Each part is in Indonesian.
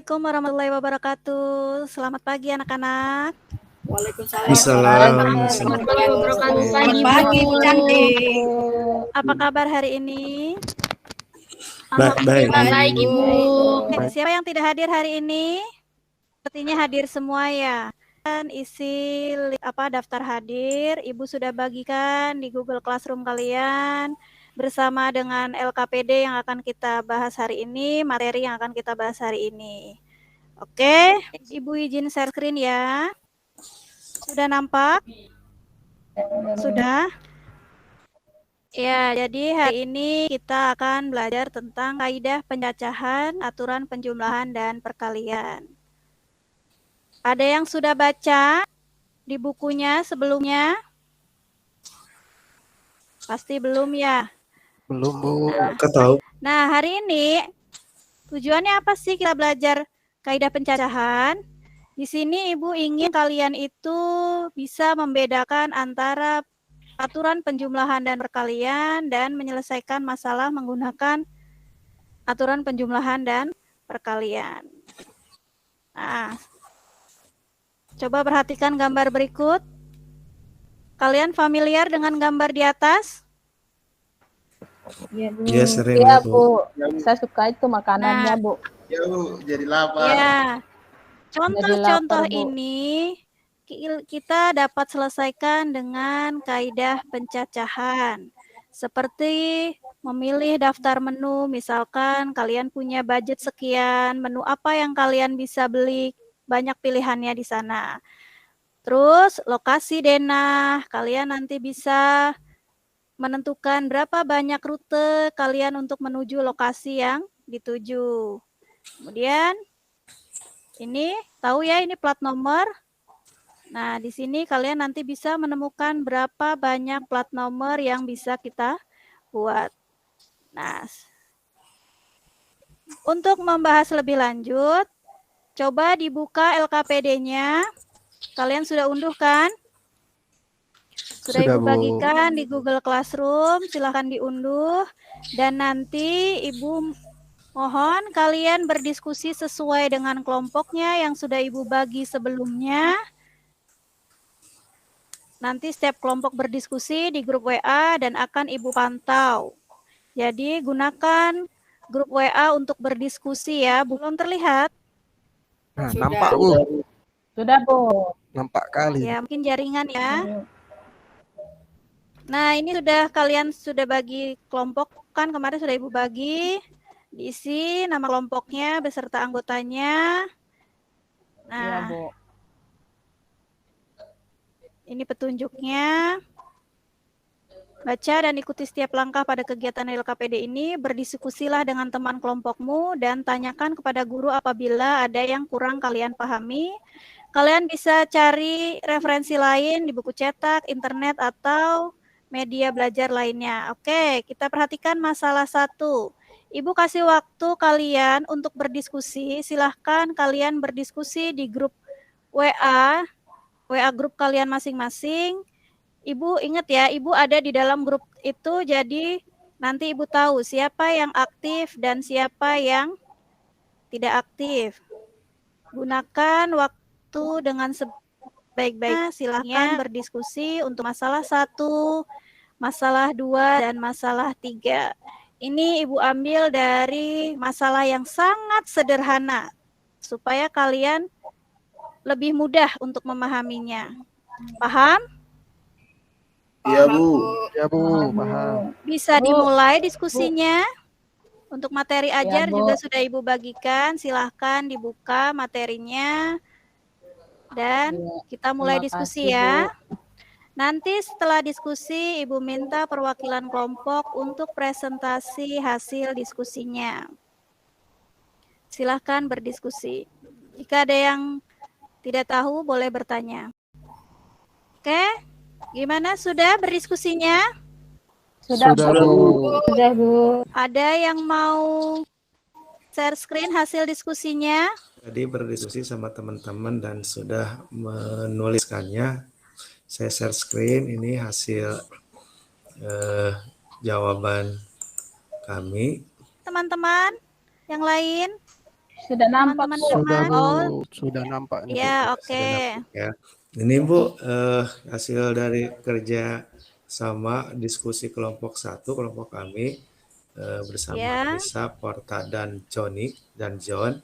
Assalamualaikum warahmatullahi wabarakatuh. Selamat pagi anak-anak. Waalaikumsalam warahmatullahi wabarakatuh. Selamat Pagi, pagi, Bu. cantik. Apa kabar hari ini? Baik. Baik, Ibu. Siapa yang tidak hadir hari ini? Sepertinya hadir semua ya. Dan isi daftar hadir, Ibu sudah bagikan di Google Classroom kalian bersama dengan LKPD yang akan kita bahas hari ini, materi yang akan kita bahas hari ini. Oke, Ibu izin share screen ya. Sudah nampak? Sudah? Ya, jadi hari ini kita akan belajar tentang kaidah pencacahan, aturan penjumlahan, dan perkalian. Ada yang sudah baca di bukunya sebelumnya? Pasti belum ya? Belum, Bu. Tahu. Nah, hari ini tujuannya apa sih kita belajar kaidah pencacahan? Di sini Ibu ingin kalian itu bisa membedakan antara aturan penjumlahan dan perkalian dan menyelesaikan masalah menggunakan aturan penjumlahan dan perkalian. Nah, coba perhatikan gambar berikut. Kalian familiar dengan gambar di atas? Iya, Bu. Iya, sering Iya, Bu. Bu. Saya suka itu makanannya, Bu. Ya, Bu, jadi lapar. Ya. Contoh-contoh Jadi lapar, Bu. ini kita dapat selesaikan dengan kaidah pencacahan. Seperti memilih daftar menu, misalkan kalian punya budget sekian, menu apa yang kalian bisa beli, banyak pilihannya di sana. Terus lokasi denah, kalian nanti bisa menentukan berapa banyak rute kalian untuk menuju lokasi yang dituju. Kemudian ini tahu ya, ini plat nomor. Nah, di sini kalian nanti bisa menemukan berapa banyak plat nomor yang bisa kita buat. Nah, untuk membahas lebih lanjut, coba dibuka LKPD-nya. Kalian sudah unduh kan? Sudah Ibu bagikan di Google Classroom, silahkan diunduh. Dan nanti Ibu mohon kalian berdiskusi sesuai dengan kelompoknya yang sudah Ibu bagi sebelumnya. Nanti setiap kelompok berdiskusi di grup WA dan akan Ibu pantau. Jadi gunakan grup WA untuk berdiskusi ya. Belum terlihat? Nah, nampak, Bu. Sudah, Bu. Nampak kali. Ya, mungkin jaringan ya. Nah, ini kalian sudah bagi kelompok kan, kemarin sudah Ibu bagi. Diisi nama kelompoknya beserta anggotanya. Nah, Iya, Bu. ini petunjuknya. Baca dan ikuti setiap langkah pada kegiatan LKPD ini. Berdiskusilah dengan teman kelompokmu dan tanyakan kepada guru apabila ada yang kurang kalian pahami. Kalian bisa cari referensi lain di buku cetak, internet, atau media belajar lainnya. Oke, kita perhatikan masalah 1. Ibu kasih waktu kalian untuk berdiskusi. Silahkan kalian berdiskusi di grup WA grup kalian masing-masing. Ibu ingat ya, Ibu ada di dalam grup itu, jadi nanti Ibu tahu siapa yang aktif dan siapa yang tidak aktif. Gunakan waktu dengan sebaik-baiknya. Silahkan berdiskusi untuk masalah 1, masalah 2, dan masalah 3. Ini Ibu ambil dari masalah yang sangat sederhana, supaya kalian lebih mudah untuk memahaminya. Paham? Iya, Bu. Ya, Bu, paham. Bisa dimulai diskusinya. Untuk materi ajar Bu. juga sudah Ibu bagikan. Silahkan dibuka materinya. Dan kita mulai Terima diskusi kasih, ya. Bu. Nanti setelah diskusi, Ibu minta perwakilan kelompok untuk presentasi hasil diskusinya. Silahkan berdiskusi. Jika ada yang tidak tahu, boleh bertanya. Oke, gimana? Sudah berdiskusinya? Sudah, Bu. Sudah, Bu. Ada yang mau share screen hasil diskusinya? Tadi berdiskusi sama teman-teman dan sudah menuliskannya. Saya share screen, ini hasil jawaban kami. Teman-teman yang lain? Sudah nampak, Teman-teman Bu. Sudah Firman? Bu, Oh, sudah nampak nih Bu. ya, Sudah oke. nampak ya. Ini Bu, hasil dari kerja sama diskusi kelompok 1, kelompok kami bersama Ya, Lisa, Porta, dan Joni dan John.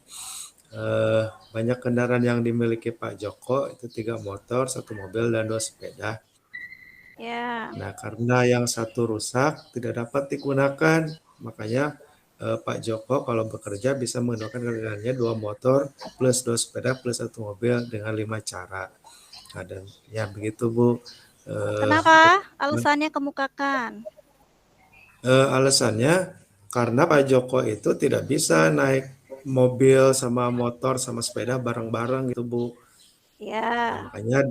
Banyak kendaraan yang dimiliki Pak Joko, itu 3 motor, 1 mobil, dan 2 sepeda. ya. Nah, karena yang satu rusak tidak dapat digunakan, makanya Pak Joko kalau bekerja bisa menggunakan kendaraannya 2 motor plus 2 sepeda plus 1 mobil dengan 5 cara. Nah, dan ya begitu Bu. Kenapa? Alasannya kemukakan. Alasannya karena Pak Joko itu tidak bisa naik mobil sama motor sama sepeda bareng-bareng gitu Bu. Ya, Nah, makanya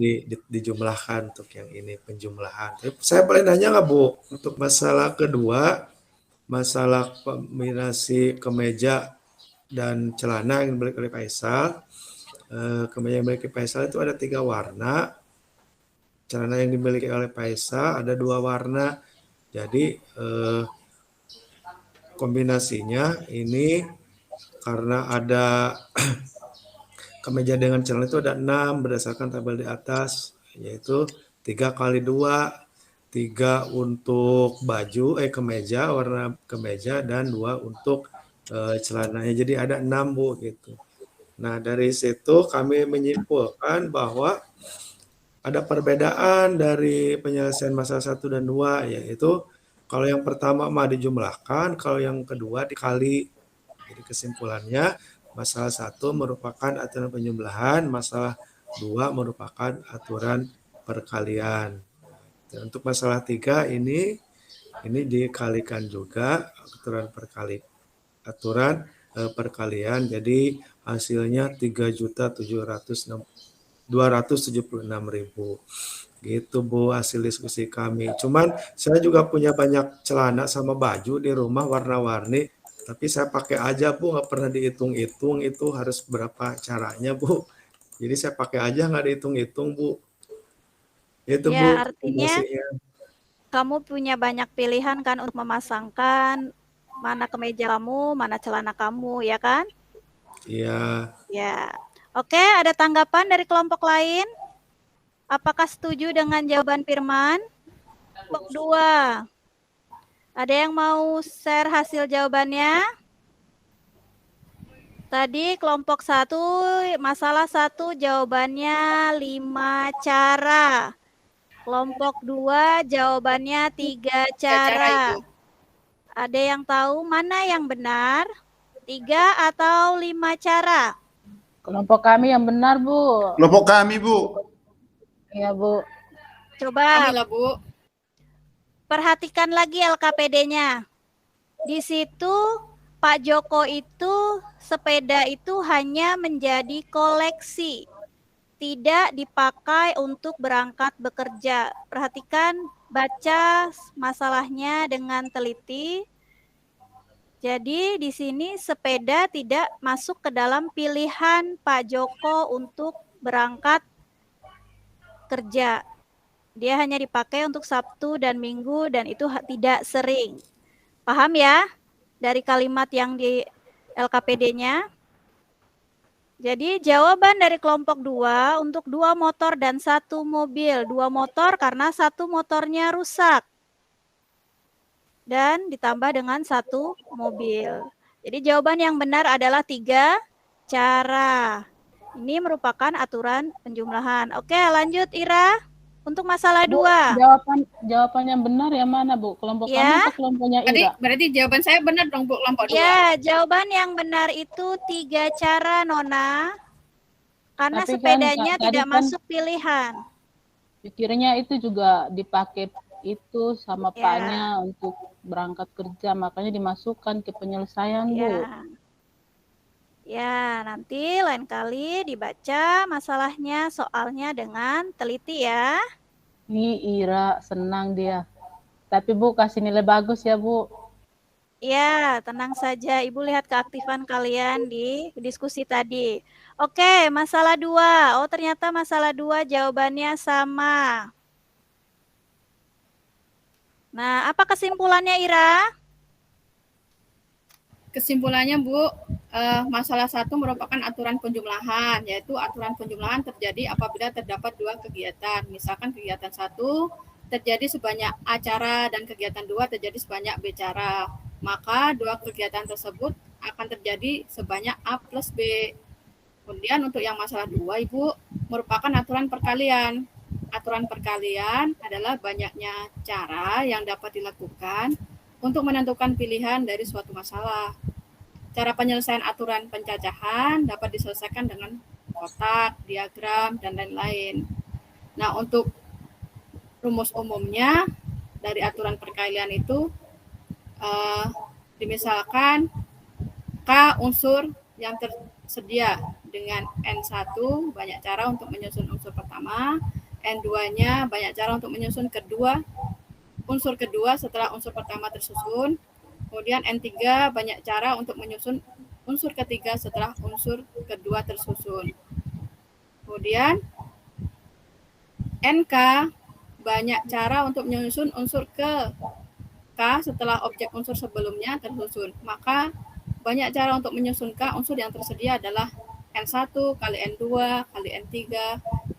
dijumlahkan untuk yang ini penjumlahan. Saya boleh nanya nggak Bu, untuk masalah kedua, masalah kombinasi kemeja dan celana yang dimiliki oleh Faisal. Kemeja yang dimiliki Faisal itu ada 3 warna. Celana yang dimiliki oleh Faisal ada 2 warna. Jadi kombinasinya ini karena ada kemeja dengan celana itu ada 6 berdasarkan tabel di atas, yaitu 3 kali 2, 3 untuk baju kemeja, warna kemeja, dan 2 untuk celananya. Jadi ada 6 Bu gitu. Nah, dari situ kami menyimpulkan bahwa ada perbedaan dari penyelesaian masalah 1 dan 2, yaitu kalau yang pertama mah dijumlahkan, kalau yang kedua dikali. Jadi kesimpulannya masalah 1 merupakan aturan penjumlahan, masalah 2 merupakan aturan perkalian. Dan untuk masalah 3 ini dikalikan juga aturan perkalian, jadi hasilnya 3.276.000. Gitu Bu hasil diskusi kami. Cuman saya juga punya banyak celana sama baju di rumah warna-warni, tapi saya pakai aja Bu, nggak pernah dihitung-hitung itu harus berapa caranya Bu. Jadi saya pakai aja nggak dihitung-hitung Bu. Itu Bu ya artinya informasinya. kamu punya banyak pilihan kan untuk memasangkan mana kemeja kamu, mana celana kamu, ya kan? Iya. Ya. Oke, ada tanggapan dari kelompok lain? Apakah setuju dengan jawaban Firman? Kelompok 2. Ada yang mau share hasil jawabannya? Tadi kelompok 1, masalah 1 jawabannya 5 cara. Kelompok 2 jawabannya 3 cara. Ada yang tahu mana yang benar? 3 atau 5 cara? Kelompok kami yang benar, Bu. Kelompok kami Bu. Iya, Bu. Coba Kami lah, Bu. perhatikan lagi LKPD-nya. Di situ Pak Joko itu sepeda itu hanya menjadi koleksi, tidak dipakai untuk berangkat bekerja. Perhatikan, baca masalahnya dengan teliti. Jadi di sini sepeda tidak masuk ke dalam pilihan Pak Joko untuk berangkat kerja. Dia hanya dipakai untuk Sabtu dan Minggu dan itu tidak sering. Paham ya? Dari kalimat yang di LKPD-nya. Jadi jawaban dari kelompok 2 untuk 2 motor dan 1 mobil. 2 motor karena 1 motornya rusak. Dan ditambah dengan 1 mobil. Jadi jawaban yang benar adalah 3 cara. Ini merupakan aturan penjumlahan. Oke, lanjut Ira. Untuk masalah 2. Jawaban yang benar yang mana, Bu? Kelompok Ya. kami atau kelompoknya Ira? Berarti jawaban saya benar dong, Bu, kelompok 2. Ya, jawaban yang benar itu 3 cara, Nona. Karena Tapi kan, sepedanya tadi tidak kan masuk pilihan. Pikirnya itu juga dipakai itu sama Ya. Paknya untuk berangkat kerja, makanya dimasukkan ke penyelesaian, Bu. Ya. Ya, nanti lain kali dibaca masalahnya, soalnya dengan teliti ya. Ini Ira senang dia. Tapi Bu kasih nilai bagus ya, Bu. Ya, tenang saja. Ibu lihat keaktifan kalian di diskusi tadi. Oke, masalah 2. Oh, ternyata masalah 2 jawabannya sama. Nah, apa kesimpulannya, Ira? Kesimpulannya, Bu, masalah 1 merupakan aturan penjumlahan, yaitu aturan penjumlahan terjadi apabila terdapat 2 kegiatan. Misalkan kegiatan 1 terjadi sebanyak A cara dan kegiatan 2 terjadi sebanyak B cara. Maka 2 kegiatan tersebut akan terjadi sebanyak A plus B. Kemudian untuk yang masalah 2, Ibu, merupakan aturan perkalian. Aturan perkalian adalah banyaknya cara yang dapat dilakukan untuk menentukan pilihan dari suatu masalah. Cara penyelesaian aturan pencacahan dapat diselesaikan dengan kotak, diagram, dan lain-lain. Nah, untuk rumus umumnya dari aturan perkalian itu dimisalkan K unsur yang tersedia dengan N1 banyak cara untuk menyusun unsur pertama, N2-nya banyak cara untuk menyusun unsur kedua setelah unsur pertama tersusun, kemudian N3 banyak cara untuk menyusun unsur ketiga setelah unsur kedua tersusun. Kemudian NK banyak cara untuk menyusun unsur ke K setelah objek unsur sebelumnya tersusun. Maka banyak cara untuk menyusun K unsur yang tersedia adalah N1 kali N2 kali N3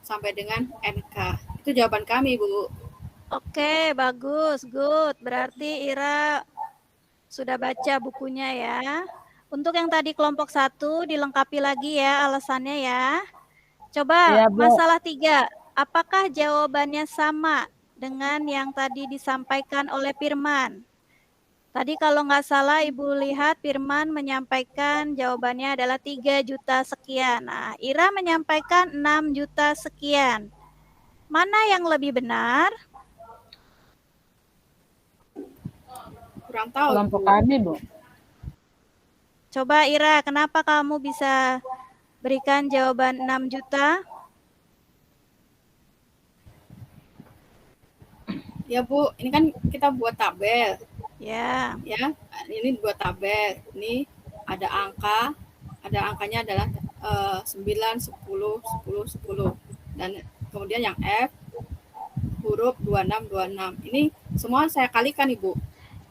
sampai dengan NK. Itu jawaban kami, Bu. Oke, bagus, good. Berarti Ira sudah baca bukunya ya. Untuk yang tadi kelompok 1 dilengkapi lagi ya alasannya ya. Coba Iya, Bu. masalah 3. Apakah jawabannya sama dengan yang tadi disampaikan oleh Firman? Tadi kalau nggak salah Ibu lihat Firman menyampaikan jawabannya adalah 3 juta sekian. Nah, Ira menyampaikan 6 juta sekian. Mana yang lebih benar? Kurang tahu. Kelompok Bu. kami, Bu. Coba Ira, kenapa kamu bisa berikan jawaban 6 juta? Ya, Bu, ini kan kita buat tabel. Ya. Ya, ini buat tabel. Ini ada angkanya adalah 9, 10, 10, 10. Dan kemudian yang F huruf 26, 26. Ini semua saya kalikan, Ibu.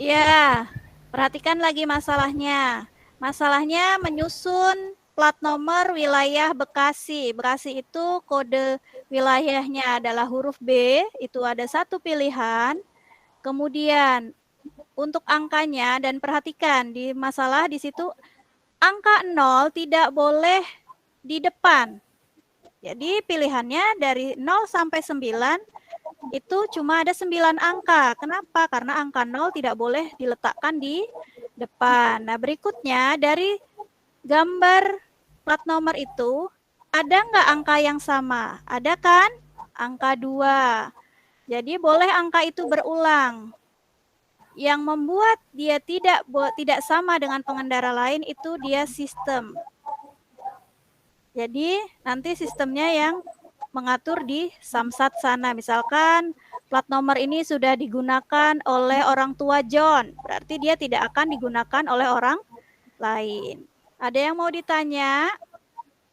Iya, perhatikan lagi masalahnya. Masalahnya menyusun plat nomor wilayah Bekasi. Bekasi itu kode wilayahnya adalah huruf B, itu ada 1 pilihan. Kemudian untuk angkanya, dan perhatikan di masalah di situ angka 0 tidak boleh di depan. Jadi pilihannya dari 0 sampai 9 itu cuma ada 9 angka. Kenapa? Karena angka 0 tidak boleh diletakkan di depan. Nah, berikutnya dari gambar plat nomor itu, ada nggak angka yang sama? Ada kan? Angka 2. Jadi boleh angka itu berulang. Yang membuat dia tidak sama dengan pengendara lain itu dia sistem. Jadi nanti sistemnya yang mengatur di Samsat sana. Misalkan plat nomor ini sudah digunakan oleh orang tua John, berarti dia tidak akan digunakan oleh orang lain. Ada yang mau ditanya?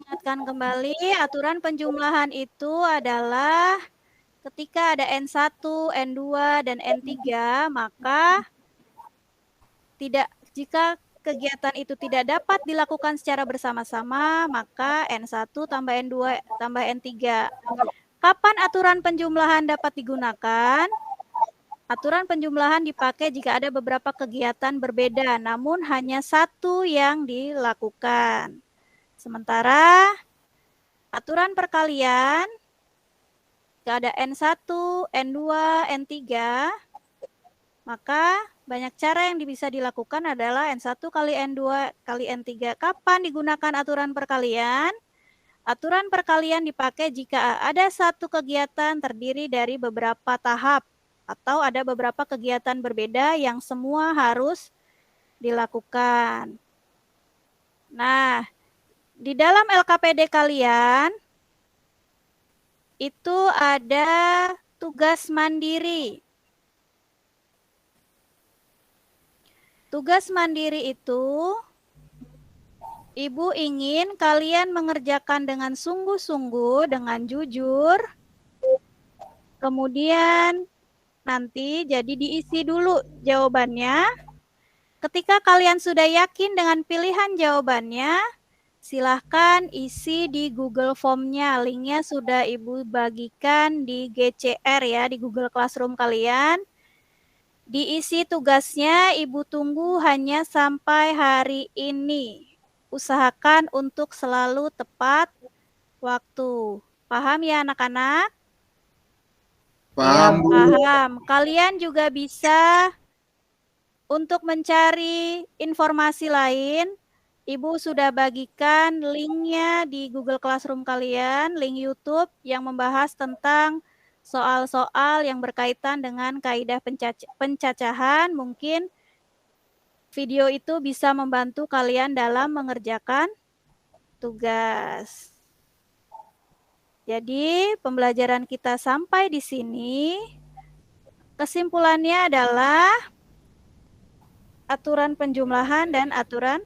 Ingatkan kembali, aturan penjumlahan itu adalah ketika ada N1, N2, dan N3, maka jika kegiatan itu tidak dapat dilakukan secara bersama-sama, maka N1 tambah N2 tambah N3. Kapan aturan penjumlahan dapat digunakan? Aturan penjumlahan dipakai jika ada beberapa kegiatan berbeda, namun hanya 1 yang dilakukan. Sementara aturan perkalian, jika ada N1, N2, N3, maka banyak cara yang bisa dilakukan adalah N1 kali N2 kali N3. Kapan digunakan aturan perkalian? Aturan perkalian dipakai jika ada 1 kegiatan terdiri dari beberapa tahap atau ada beberapa kegiatan berbeda yang semua harus dilakukan. Nah, di dalam LKPD kalian itu ada tugas mandiri. Tugas mandiri itu, Ibu ingin kalian mengerjakan dengan sungguh-sungguh, dengan jujur. Kemudian nanti jadi diisi dulu jawabannya. Ketika kalian sudah yakin dengan pilihan jawabannya, silahkan isi di Google Form-nya. Linknya sudah Ibu bagikan di GCR ya, di Google Classroom kalian. Diisi tugasnya, Ibu tunggu hanya sampai hari ini. Usahakan untuk selalu tepat waktu. Paham ya anak-anak? Paham, Bu. Paham. Kalian juga bisa untuk mencari informasi lain, Ibu sudah bagikan linknya di Google Classroom kalian, link YouTube yang membahas tentang soal-soal yang berkaitan dengan kaidah pencacahan. Mungkin video itu bisa membantu kalian dalam mengerjakan tugas. Jadi, pembelajaran kita sampai di sini. Kesimpulannya adalah aturan penjumlahan dan aturan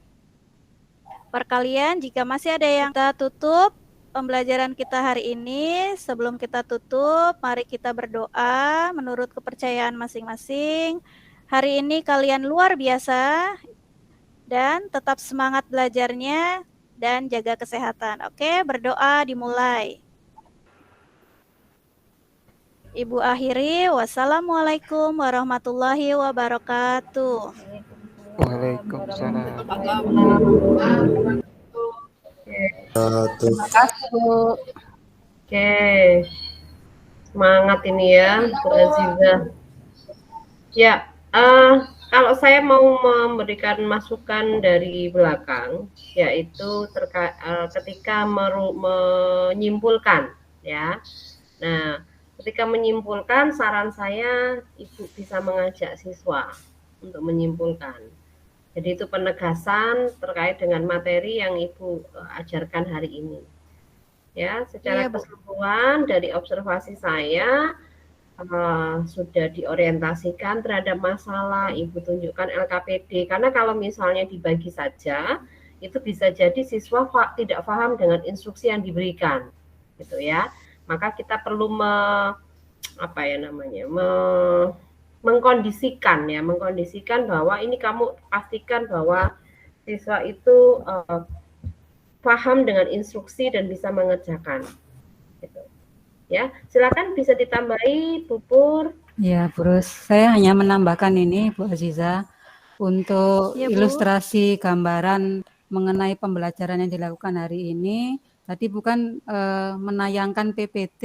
perkalian. Jika masih ada yang kita tutup pembelajaran kita hari ini, sebelum kita tutup, mari kita berdoa menurut kepercayaan masing-masing. Hari ini kalian luar biasa dan tetap semangat belajarnya dan jaga kesehatan. Oke, berdoa dimulai. Ibu akhiri, wassalamualaikum warahmatullahi wabarakatuh. Waalaikumsalam. Tuh. Terima kasih, Bu. Oke, semangat ini ya, Bu Aziza. Ya, kalau saya mau memberikan masukan dari belakang, yaitu ketika menyimpulkan, ya. Nah, ketika menyimpulkan, saran saya Ibu bisa mengajak siswa untuk menyimpulkan. Jadi itu penegasan terkait dengan materi yang Ibu ajarkan hari ini. Ya, secara keseluruhan dari observasi saya sudah diorientasikan terhadap masalah, Ibu tunjukkan LKPD. Karena kalau misalnya dibagi saja, itu bisa jadi siswa tidak paham dengan instruksi yang diberikan, gitu ya. Maka kita perlu mengkondisikan bahwa ini kamu pastikan bahwa siswa itu paham dengan instruksi dan bisa mengerjakan. Gitu. Ya, silakan bisa ditambahi, Bu Pur. Ya, Bruce, saya hanya menambahkan ini, Bu Aziza, untuk ilustrasi gambaran mengenai pembelajaran yang dilakukan hari ini. Tadi bukan menayangkan PPT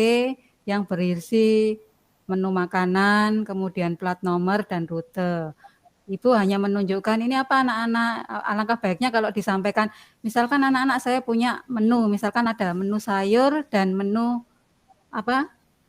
yang berisi menu makanan, kemudian plat nomor dan rute. Ibu hanya menunjukkan ini apa anak-anak, alangkah baiknya kalau disampaikan, misalkan anak-anak saya punya menu, misalkan ada menu sayur dan menu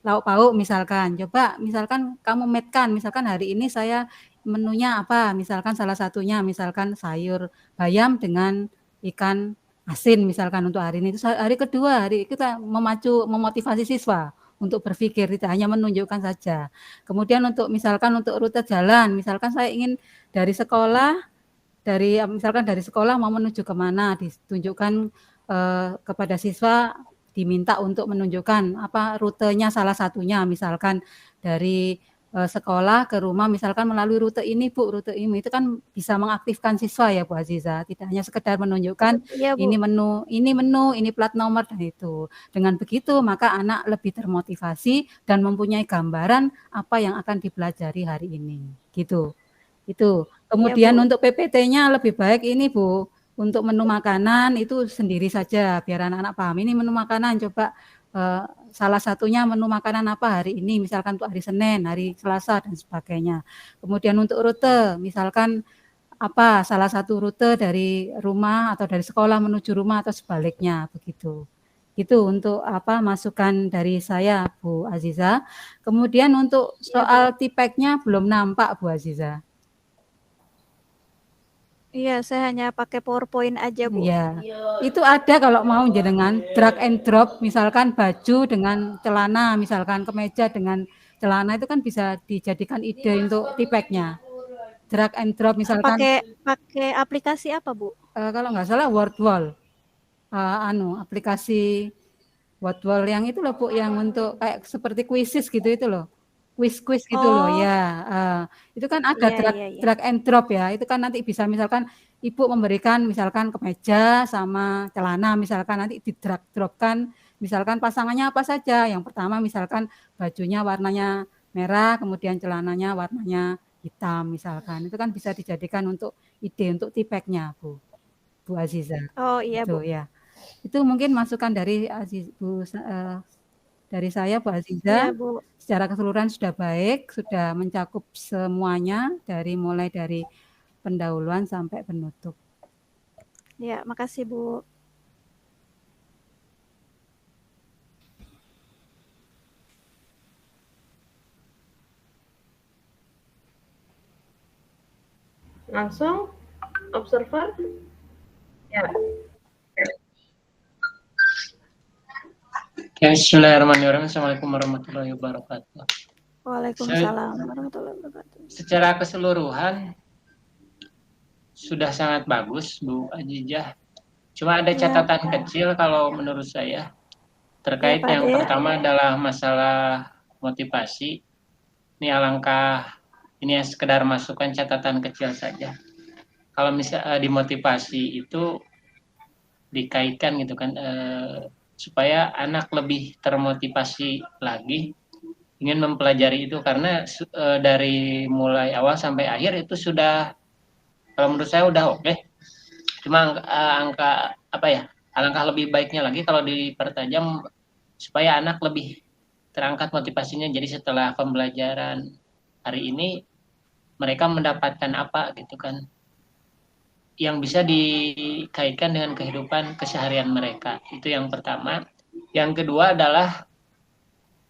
lauk pauk misalkan. Coba misalkan kamu metkan, misalkan hari ini saya menunya apa, misalkan salah satunya misalkan sayur bayam dengan ikan asin misalkan untuk hari ini. Itu hari kedua, hari kita memotivasi siswa untuk berpikir, tidak hanya menunjukkan saja. Kemudian untuk misalkan untuk rute jalan, misalkan saya ingin dari sekolah mau menuju kemana, ditunjukkan kepada siswa, diminta untuk menunjukkan rutenya salah satunya, misalkan dari sekolah ke rumah, misalkan melalui rute ini, Bu, rute ini, itu kan bisa mengaktifkan siswa ya, Bu Aziza, tidak hanya sekedar menunjukkan ini menu, ini plat nomor dan itu. Dengan begitu maka anak lebih termotivasi dan mempunyai gambaran apa yang akan dipelajari hari ini, gitu. Itu. Kemudian untuk PPT-nya lebih baik ini, Bu. Untuk menu makanan itu sendiri saja biar anak-anak paham. Ini menu makanan, coba salah satunya menu makanan apa hari ini, misalkan untuk hari Senin, hari Selasa dan sebagainya. Kemudian untuk rute, misalkan salah satu rute dari rumah atau dari sekolah menuju rumah atau sebaliknya, begitu. Itu untuk masukan dari saya, Bu Aziza. Kemudian untuk soal tipeknya belum nampak, Bu Aziza. Iya, saya hanya pakai PowerPoint aja, Bu. Iya, itu ada kalau mau jenengan drag and drop, misalkan baju dengan celana, misalkan kemeja dengan celana, itu kan bisa dijadikan ide untuk tipeknya. Drag and drop misalkan. Pakai aplikasi apa, Bu? Kalau nggak salah Wordwall, aplikasi Wordwall yang itu loh, Bu, yang untuk kayak seperti quizzes gitu itu loh. kuis-kuis gitu loh Oh. ya. Itu kan ada Iya, iya, iya. drag and drop ya. Itu kan nanti bisa misalkan ibu memberikan misalkan kemeja sama celana misalkan nanti di drag dropkan misalkan pasangannya apa saja. Yang pertama misalkan bajunya warnanya merah, kemudian celananya warnanya hitam misalkan. Itu kan bisa dijadikan untuk ide untuk tipeknya Bu Aziza. Oh iya, Itu Bu. ya. Itu mungkin masukan dari dari saya Bu Aziza. Iya, Bu. Secara keseluruhan sudah baik, sudah mencakup semuanya mulai dari pendahuluan sampai penutup. Ya, makasih Bu. Langsung observer. Ya. Oke, bismillahirrahmanirrahim. Assalamualaikum warahmatullahi wabarakatuh. Waalaikumsalam warahmatullahi wabarakatuh. Secara keseluruhan sudah sangat bagus, Bu Ajijah. Cuma ada catatan kecil kalau menurut saya terkait Ya, Pak yang Ade. pertama adalah masalah motivasi. Ini alangkah ini ya sekedar masukan catatan kecil saja. Kalau misalnya dimotivasi itu dikaitkan gitu kan supaya anak lebih termotivasi lagi ingin mempelajari itu karena dari mulai awal sampai akhir itu sudah kalau menurut saya udah oke. Cuma alangkah lebih baiknya lagi kalau dipertajam supaya anak lebih terangkat motivasinya. Jadi setelah pembelajaran hari ini mereka mendapatkan apa gitu kan yang bisa dikaitkan dengan kehidupan keseharian mereka. Itu yang pertama. Yang kedua adalah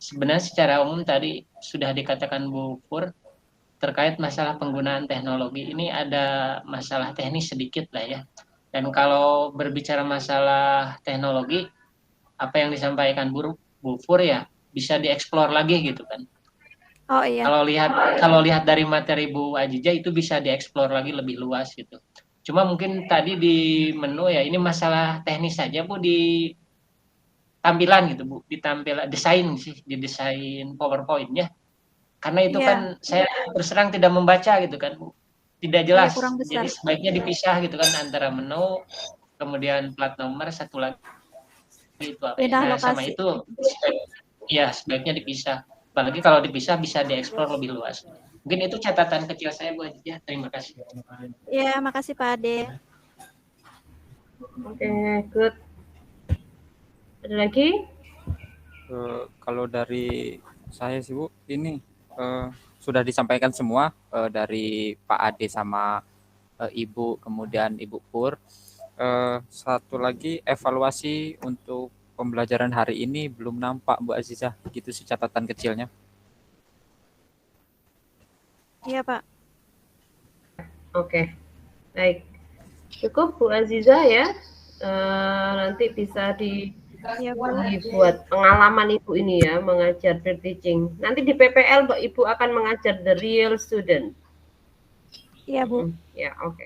sebenarnya secara umum tadi sudah dikatakan Bu Pur terkait masalah penggunaan teknologi. Ini ada masalah teknis sedikit lah ya. Dan kalau berbicara masalah teknologi, apa yang disampaikan Bu Pur ya bisa dieksplor lagi gitu kan. Oh iya. Kalau lihat dari materi Bu Ajijah itu bisa dieksplor lagi lebih luas gitu. Cuma mungkin tadi di menu ya ini masalah teknis saja Bu di tampilan gitu Bu, di tampilan desain sih, di desain PowerPoint-nya. Karena itu kan saya terus terang tidak membaca gitu kan Bu. Tidak jelas. Jadi sebaiknya dipisah gitu kan antara menu kemudian plat nomor satu lagi itu apa ya. Nah, sama itu sebaiknya dipisah. Apalagi kalau dipisah bisa dieksplor lebih luas. Mungkin itu catatan kecil saya Bu Ajijah. Terima kasih. Ya, makasih Pak Ade. Oke, good. Ada lagi? Kalau dari saya sih Bu, ini sudah disampaikan semua dari Pak Ade sama Ibu, kemudian Ibu Pur. Satu lagi evaluasi untuk pembelajaran hari ini belum nampak Bu Azizah, gitu sih catatan kecilnya. Iya Pak. Oke, baik. Cukup Bu Azizah ya. Nanti bisa dibuat pengalaman Ibu ini ya, mengajar peer teaching. Nanti di PPL Ibu akan mengajar the real student. Iya Bu. Ya, oke.